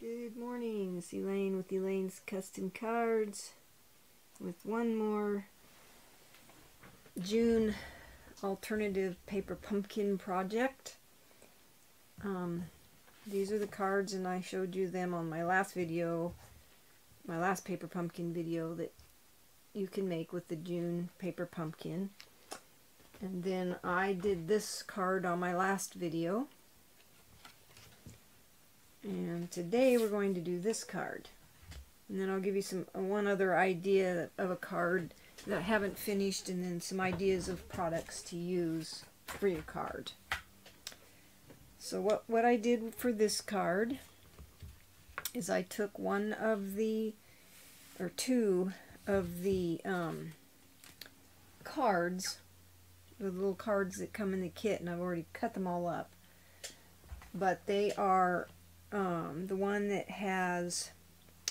Good morning, it's Elaine with Elaine's Custom Cards with one more June alternative paper pumpkin project. These are the cards, and I showed you them on my last video, my last paper pumpkin video, that you can make with the June paper pumpkin. And then I did this card on my last video. And today we're going to do this card. And then I'll give you one other idea of a card that I haven't finished, and then some ideas of products to use for your card. So what I did for this card is I took two of the cards, the little cards that come in the kit, and I've already cut them all up. But they are the one that has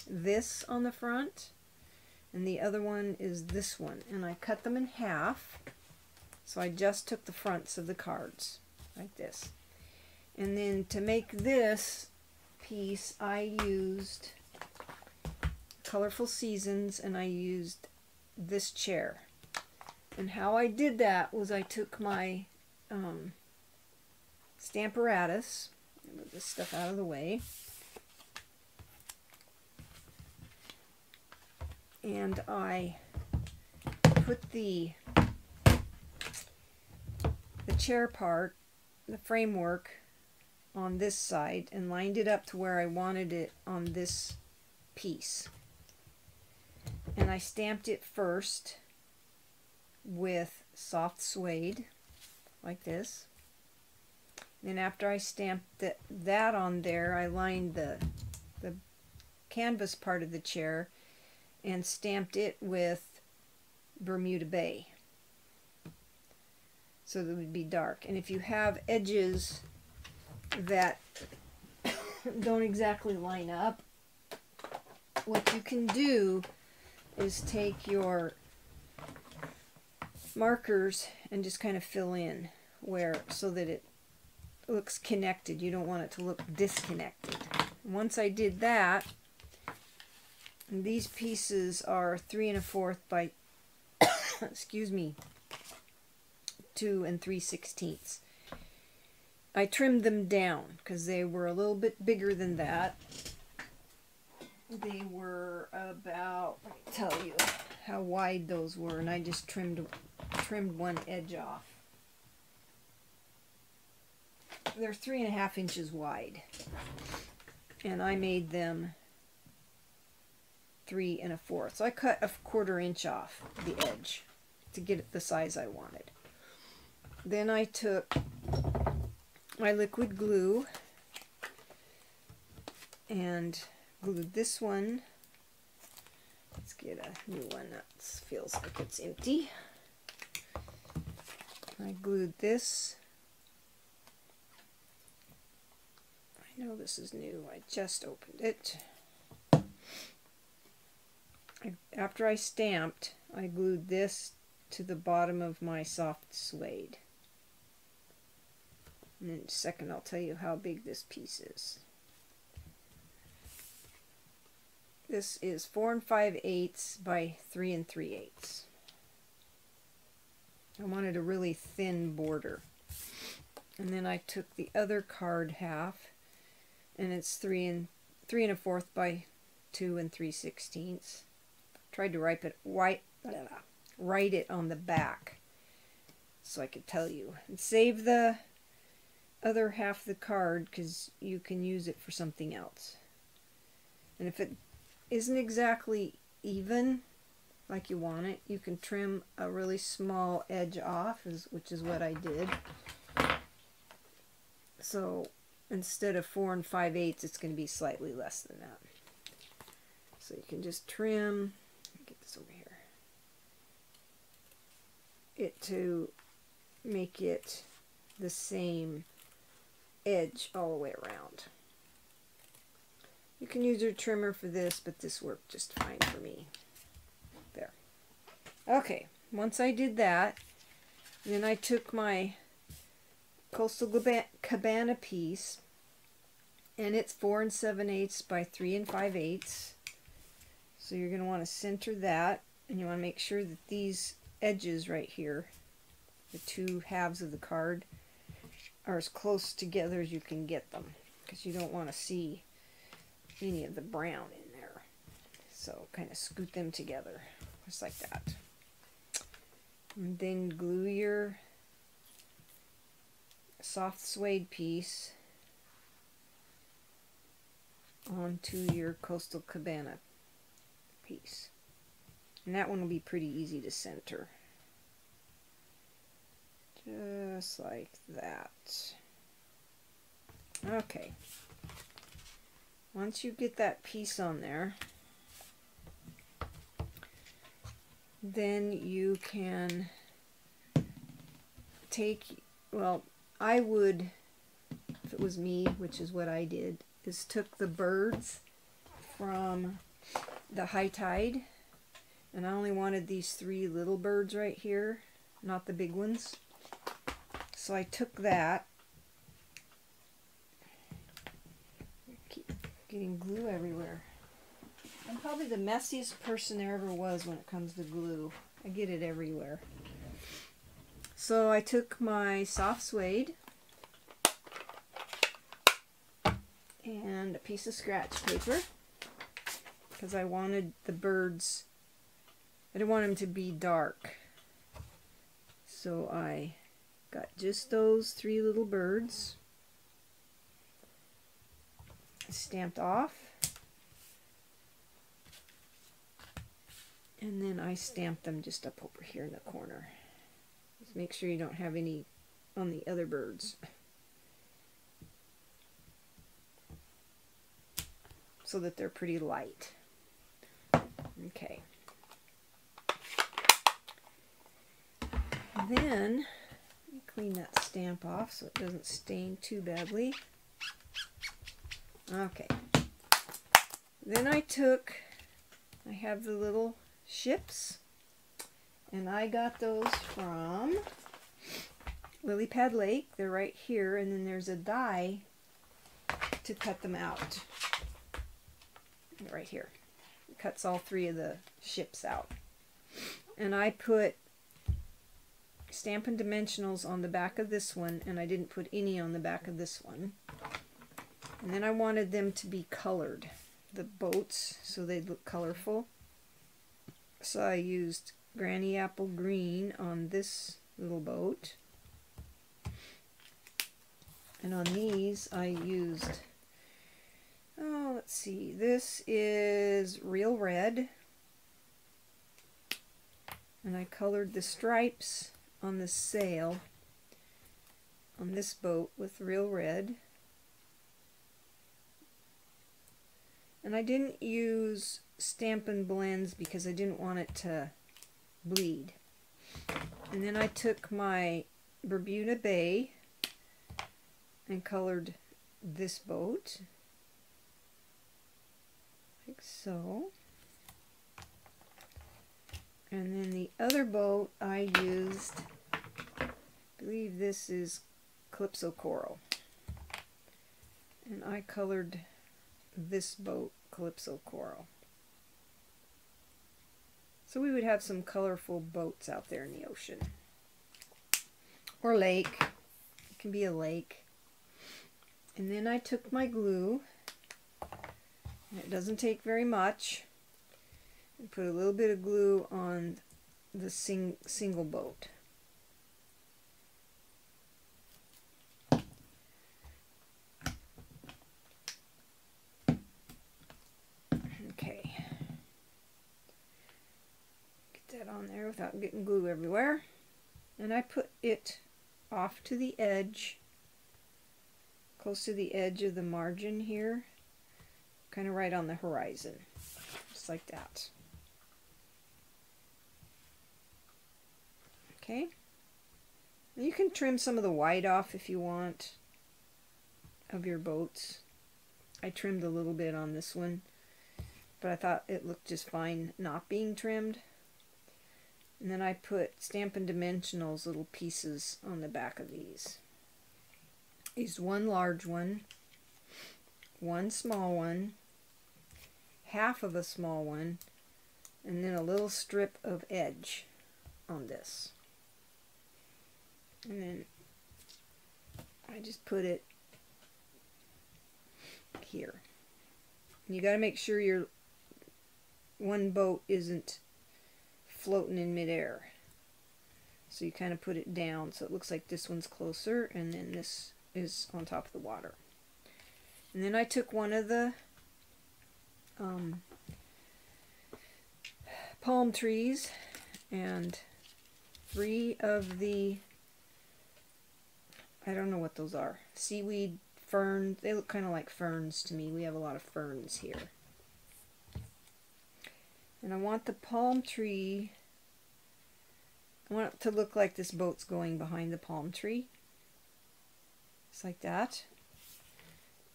this on the front, and the other one is this one, and I cut them in half. So I just took the fronts of the cards like this, and then to make this piece I used Colorful Seasons, and I used this chair. And how I did that was I took my Stamparatus, move this stuff out of the way, and I put the chair part, the framework, on this side and lined it up to where I wanted it on this piece. And I stamped it first with soft suede like this. Then after I stamped that on there, I lined the canvas part of the chair and stamped it with Bermuda Bay, so that it would be dark. And if you have edges that don't exactly line up, what you can do is take your markers and just kind of fill in so that it looks connected. You don't want it to look disconnected. Once I did that, and these pieces are 3 1/4 by excuse me, 2 3/16. I trimmed them down because they were a little bit bigger than that. They were about, let me tell you how wide those were, and I just trimmed one edge off. They're 3 1/2 inches wide, and I made them 3 1/4. So I cut a 1/4 inch off the edge to get it the size I wanted. Then I took my liquid glue and glued this one. Let's get a new one that feels like it's empty. I glued this. I know this is new, I just opened it. After I stamped, I glued this to the bottom of my soft suede. And in a second I'll tell you how big this piece is. This is 4 5/8 by 3 3/8. I wanted a really thin border. And then I took the other card half, and it's 3 1/4 by 2 3/16. Tried to write it on the back so I could tell you. And save the other half of the card because you can use it for something else. And if it isn't exactly even like you want it, you can trim a really small edge off, which is what I did. So instead of 4 5/8, it's going to be slightly less than that. So you can just trim, get this over here, it to make it the same edge all the way around. You can use your trimmer for this, but this worked just fine for me. There. Okay, once I did that, then I took my Coastal Cabana piece And it's 4 7/8 by 3 5/8. So you're going to want to center that, and you want to make sure that these edges right here, the two halves of the card, are as close together as you can get them, because you don't want to see any of the brown in there. So kind of scoot them together, just like that. And then glue your soft suede piece onto your Coastal Cabana piece. And that one will be pretty easy to center. Just like that. Okay. Once you get that piece on there, then you can take, well, I would, if it was me, which is what I did, is took the birds from the High Tide, and I only wanted these 3 little birds right here, not the big ones. So I took that. Keep getting glue everywhere. I'm probably the messiest person there ever was when it comes to glue. I get it everywhere. So I took my soft suede and a piece of scratch paper, because I wanted the birds, I didn't want them to be dark. So I got just those 3 little birds stamped off, and then I stamped them just up over here in the corner. Just make sure you don't have any on the other birds, so that they're pretty light. Okay. Then clean that stamp off so it doesn't stain too badly. Okay. Then I have the little ships, and I got those from Lily Pad Lake. They're right here, and then there's a die to cut them out. Right here. It cuts all 3 of the ships out. And I put Stampin' Dimensionals on the back of this one, and I didn't put any on the back of this one. And then I wanted them to be colored, the boats, so they'd look colorful. So I used Granny Apple Green on this little boat. And on these I used, oh, let's see, this is Real Red. And I colored the stripes on the sail on this boat with Real Red. And I didn't use Stampin' Blends because I didn't want it to bleed. And then I took my Bermuda Bay and colored this boat, like so. And then the other boat I used, I believe this is Calypso Coral. And I colored this boat Calypso Coral. So we would have some colorful boats out there in the ocean. Or lake. It can be a lake. And then I took my glue, and it doesn't take very much, and put a little bit of glue on the single boat. Okay. Get that on there without getting glue everywhere. And I put it off to the edge, close to the edge of the margin here, kind of right on the horizon, just like that. Okay, and you can trim some of the white off if you want of your boats. I trimmed a little bit on this one, but I thought it looked just fine not being trimmed. And then I put Stampin' Dimensionals little pieces on the back of these. Used one large one, one small one, half of a small one, and then a little strip of edge on this. And then I just put it here. And you got to make sure your one boat isn't floating in midair. So you kind of put it down so it looks like this one's closer and then this is on top of the water. And then I took one of the palm trees and 3 of the, I don't know what those are, seaweed ferns. They look kind of like ferns to me. We have a lot of ferns here. And I want the palm tree, I want it to look like this boat's going behind the palm tree. Just like that.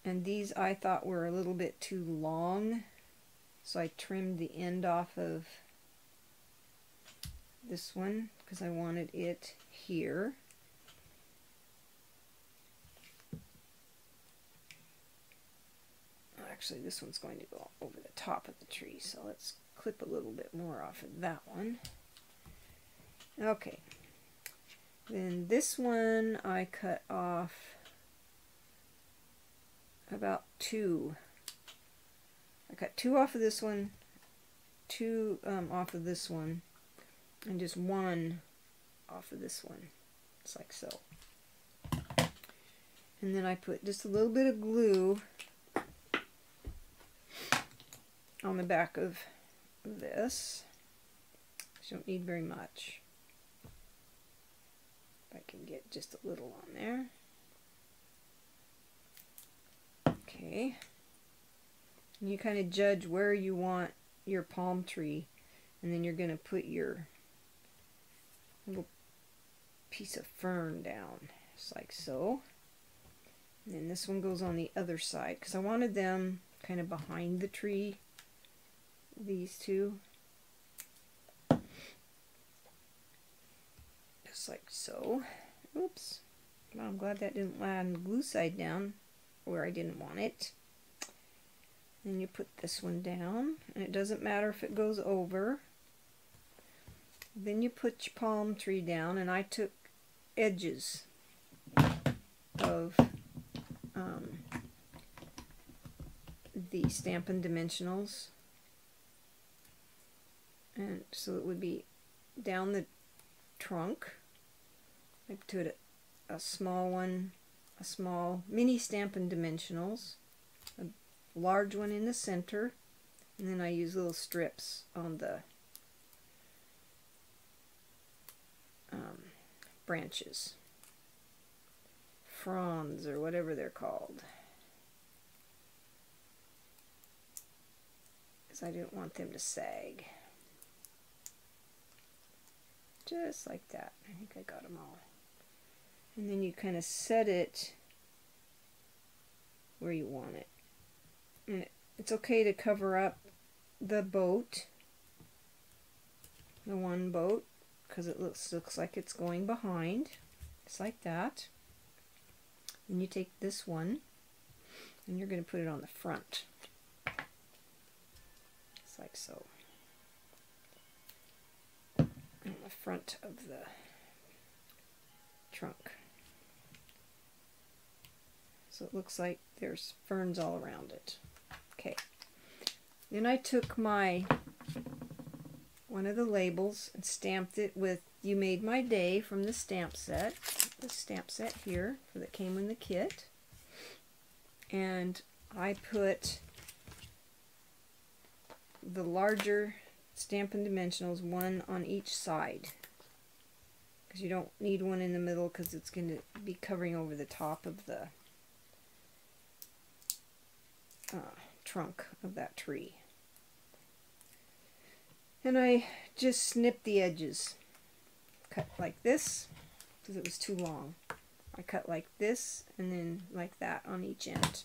And these I thought were a little bit too long, so I trimmed the end off of this one because I wanted it here. Actually, this one's going to go over the top of the tree, so let's clip a little bit more off of that one. Okay. Then this one I cut off about 2. I cut 2 off of this one, 2 off of this one, and just 1 off of this one. It's like so. And then I put just a little bit of glue on the back of this. You don't need very much. If I can get just a little on there. Okay. And you kind of judge where you want your palm tree, and then you're going to put your little piece of fern down, just like so. And then this one goes on the other side, because I wanted them kind of behind the tree, these two. Just like so. Oops. Well, I'm glad that didn't land glue side down where I didn't want it. Then you put this one down, and it doesn't matter if it goes over. Then you put your palm tree down, and I took edges of the Stampin' Dimensionals, and so it would be down the trunk. I put a small one, a small mini Stampin' Dimensionals, a large one in the center, and then I use little strips on the branches, fronds or whatever they're called, because I didn't want them to sag. Just like that. I think I got them all. And then you kind of set it where you want it. And it's okay to cover up the boat, the one boat, because it looks like it's going behind. Just like that. And you take this one and you're going to put it on the front. Just like so. On the front of the trunk. So it looks like there's ferns all around it. Okay. Then I took one of the labels and stamped it with "You Made My Day" from the stamp set. The stamp set here that came in the kit. And I put the larger Stampin' Dimensionals, one on each side, because you don't need one in the middle because it's going to be covering over the top of the trunk of that tree. And I just snipped the edges, cut like this because it was too long. I cut like this and then like that on each end.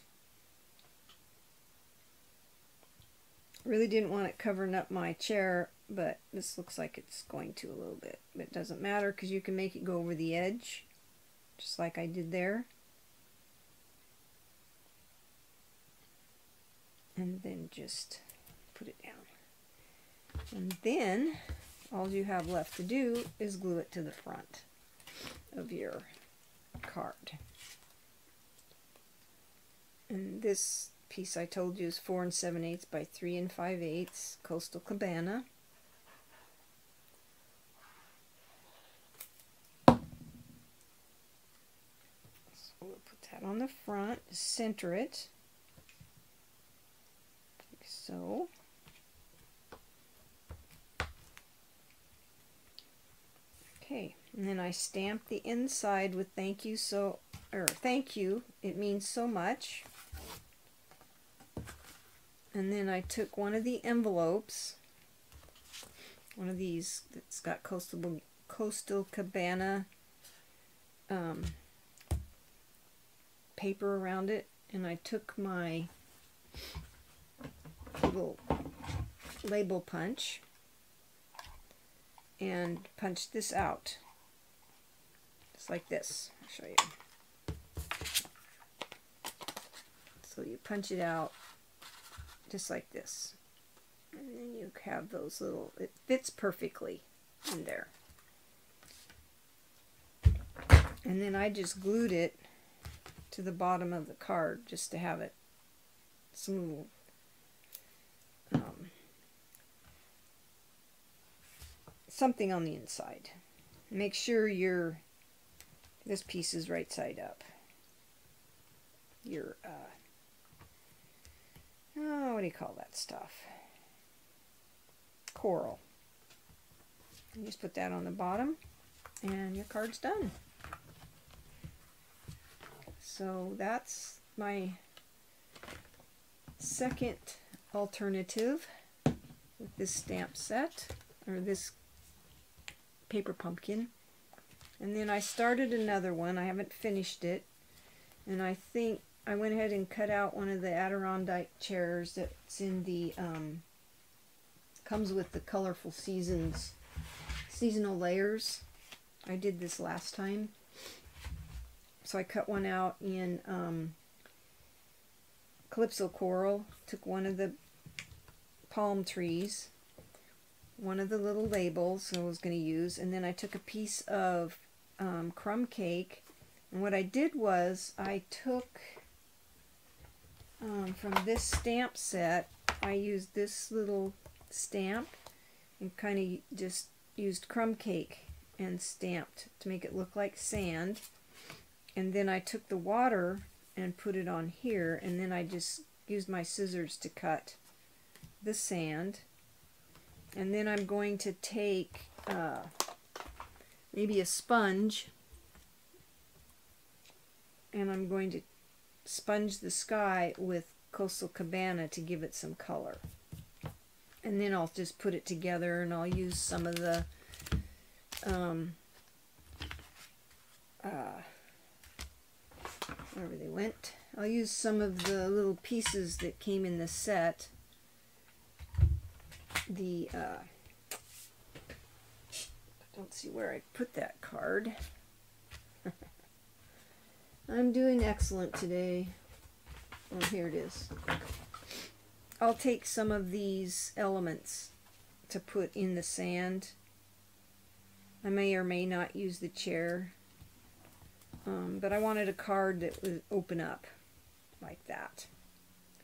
Really didn't want it covering up my chair, but this looks like it's going to a little bit. But it doesn't matter because you can make it go over the edge, just like I did there. and then just put it down. And then all you have left to do is glue it to the front of your card. And this piece I told you is 4 7/8 by 3 5/8 Coastal Cabana. So we'll put that on the front, center it, like so. Okay, and then I stamped the inside with thank you, thank you, it means so much. And then I took one of the envelopes, one of these that's got Coastal Cabana paper around it, and I took my little label punch and punched this out, just like this. I'll show you. So you punch it out just like this, and then you have those little, it fits perfectly in there. And then I just glued it to the bottom of the card just to have it smooth. Something on the inside. Make sure this piece is right side up. Your what do you call that stuff? Coral. You just put that on the bottom and your card's done. So that's my second alternative with this stamp set, or this paper pumpkin. And then I started another one. I haven't finished it, and I think I went ahead and cut out one of the Adirondack chairs that's in the comes with the colorful seasonal layers. I did this last time, so I cut one out in Calypso Coral. Took one of the palm trees, one of the little labels I was going to use, and then I took a piece of crumb cake, and what I did was I took from this stamp set, I used this little stamp and kind of just used crumb cake and stamped to make it look like sand, and then I took the water and put it on here, and then I just used my scissors to cut the sand. And then I'm going to take maybe a sponge, and I'm going to sponge the sky with Coastal Cabana to give it some color. And then I'll just put it together, and I'll use some of the wherever they went. I'll use some of the little pieces that came in the set. I don't see where I put that card. I'm doing excellent today. Oh, here it is. I'll take some of these elements to put in the sand. I may or may not use the chair, but I wanted a card that would open up like that.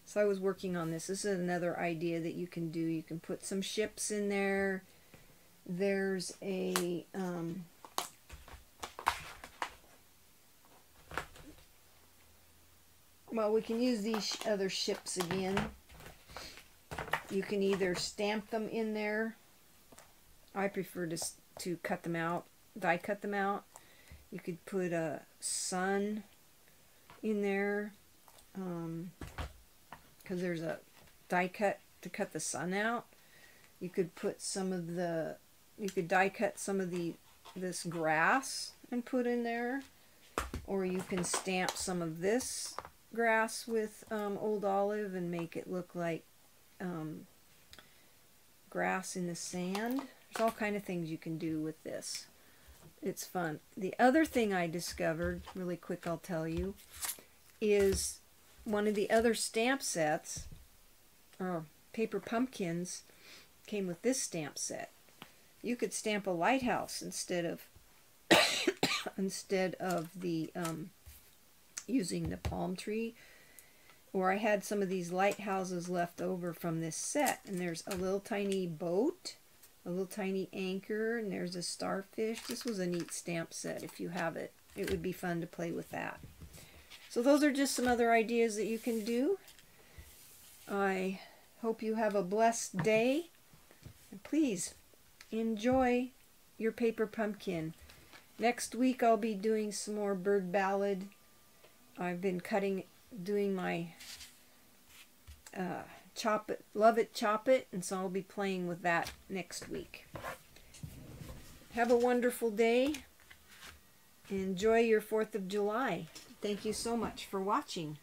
So I was working on this. This is another idea that you can do. You can put some ships in there. There's a well, we can use these other ships again. You can either stamp them in there. I prefer to cut them out, die cut them out. You could put a sun in there, because there's a die cut to cut the sun out. You could put some of the, you could die cut some of this grass and put in there, or you can stamp some of this grass with old olive and make it look like grass in the sand. There's all kind of things you can do with this. It's fun. The other thing I discovered, really quick I'll tell you, is one of the other stamp sets paper pumpkins came with this stamp set. You could stamp a lighthouse instead of the using the palm tree. Or I had some of these lighthouses left over from this set, and there's a little tiny boat, a little tiny anchor, and there's a starfish. This was a neat stamp set. If you have it, it would be fun to play with that. So those are just some other ideas that you can do. I hope you have a blessed day, and please enjoy your paper pumpkin. Next week I'll be doing some more bird ballad. I've been doing my chop it, love it, chop it, and so I'll be playing with that next week. Have a wonderful day. Enjoy your 4th of July. Thank you so much for watching.